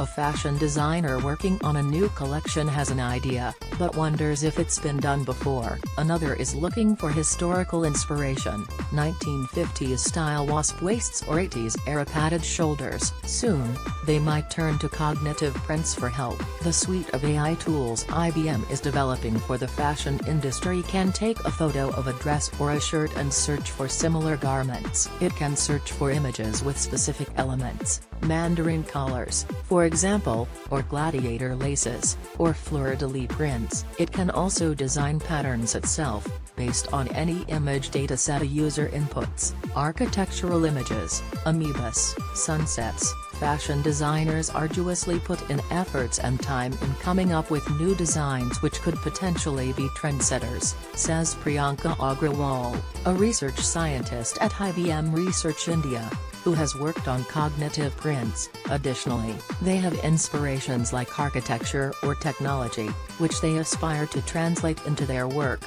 A fashion designer working on a new collection has an idea, but wonders if it's been done before. Another is looking for historical inspiration, 1950s style wasp waists or 80s era padded shoulders. Soon, they might turn to Cognitive Prints for help. The suite of AI tools IBM is developing for the fashion industry can take a photo of a dress or a shirt and search for similar garments. It can search for images with specific elements, mandarin colors, for example, or gladiator laces, or fleur-de-lis prints. It can also design patterns itself, based on any image dataset a user inputs. Architectural images, amoebas, sunsets. Fashion designers arduously put in efforts and time in coming up with new designs which could potentially be trendsetters, says Priyanka Agrawal, a research scientist at IBM Research India, who has worked on cognitive prints. Additionally, they have inspirations like architecture or technology, which they aspire to translate into their work.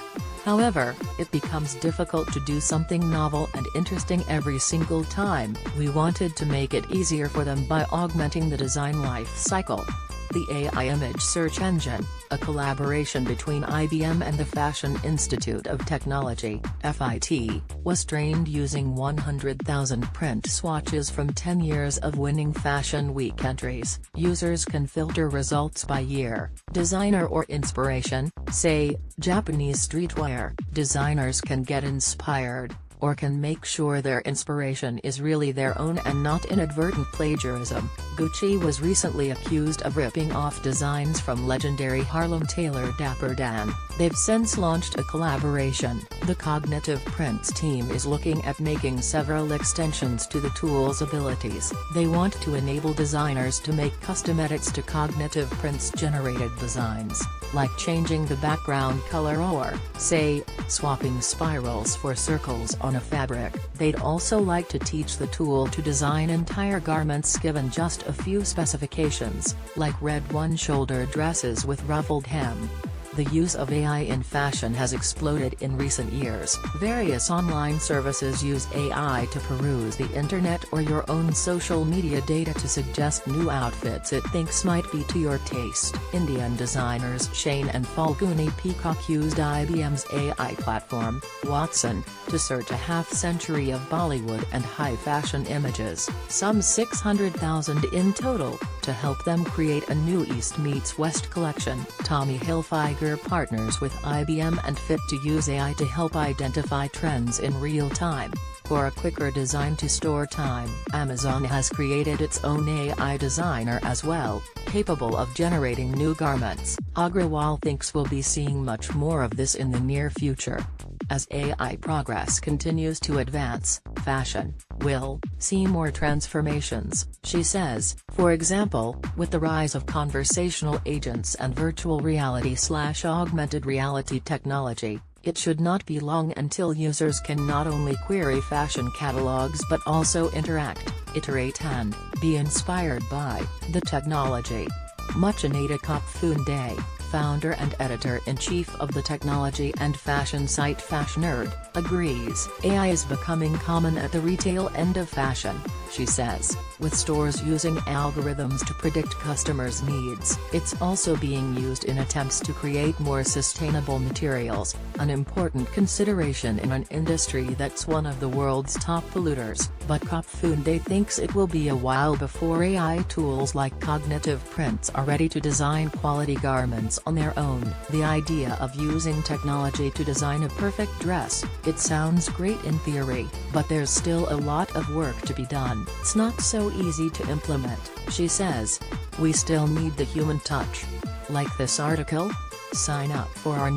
However, it becomes difficult to do something novel and interesting every single time. We wanted to make it easier for them by augmenting the design life cycle. The AI image search engine, a collaboration between IBM and the Fashion Institute of Technology, FIT, was trained using 100,000 print swatches from 10 years of winning Fashion Week entries. Users can filter results by year, designer or inspiration. Say, Japanese streetwear. Designers can get inspired, or can make sure their inspiration is really their own and not inadvertent plagiarism. Gucci was recently accused of ripping off designs from legendary Harlem tailor Dapper Dan. They've since launched a collaboration. The Cognitive Prints team is looking at making several extensions to the tool's abilities. They want to enable designers to make custom edits to Cognitive Prints generated designs, like changing the background color or, say, swapping spirals for circles on a fabric. They'd also like to teach the tool to design entire garments given just a few specifications, like red one-shoulder dresses with ruffled hem. The use of AI in fashion has exploded in recent years. Various online services use AI to peruse the internet or your own social media data to suggest new outfits it thinks might be to your taste. Indian designers Shane and Falguni Peacock used IBM's AI platform, Watson, to search a half-century of Bollywood and high-fashion images, some 600,000 in total, to help them create a new East meets West collection. Tommy Hilfiger partners with IBM and FIT to use AI to help identify trends in real time. For a quicker design-to-store time, Amazon has created its own AI designer as well, capable of generating new garments. Agrawal thinks we'll be seeing much more of this in the near future. As AI progress continues to advance, fashion will see more transformations, she says. For example, with the rise of conversational agents and virtual reality/augmented reality technology, it should not be long until users can not only query fashion catalogs but also interact, iterate and be inspired by the technology. Muchaneta Kopfunde, founder and editor-in-chief of the technology and fashion site FashionNerd, agrees. AI is becoming common at the retail end of fashion, she says, with stores using algorithms to predict customers' needs. It's also being used in attempts to create more sustainable materials, an important consideration in an industry that's one of the world's top polluters. But Kopfunde thinks it will be a while before AI tools like Cognitive Prints are ready to design quality garments on their own. The idea of using technology to design a perfect dress, it sounds great in theory, but there's still a lot of work to be done. It's not so easy to implement, she says. We still need the human touch. Like this article? Sign up for our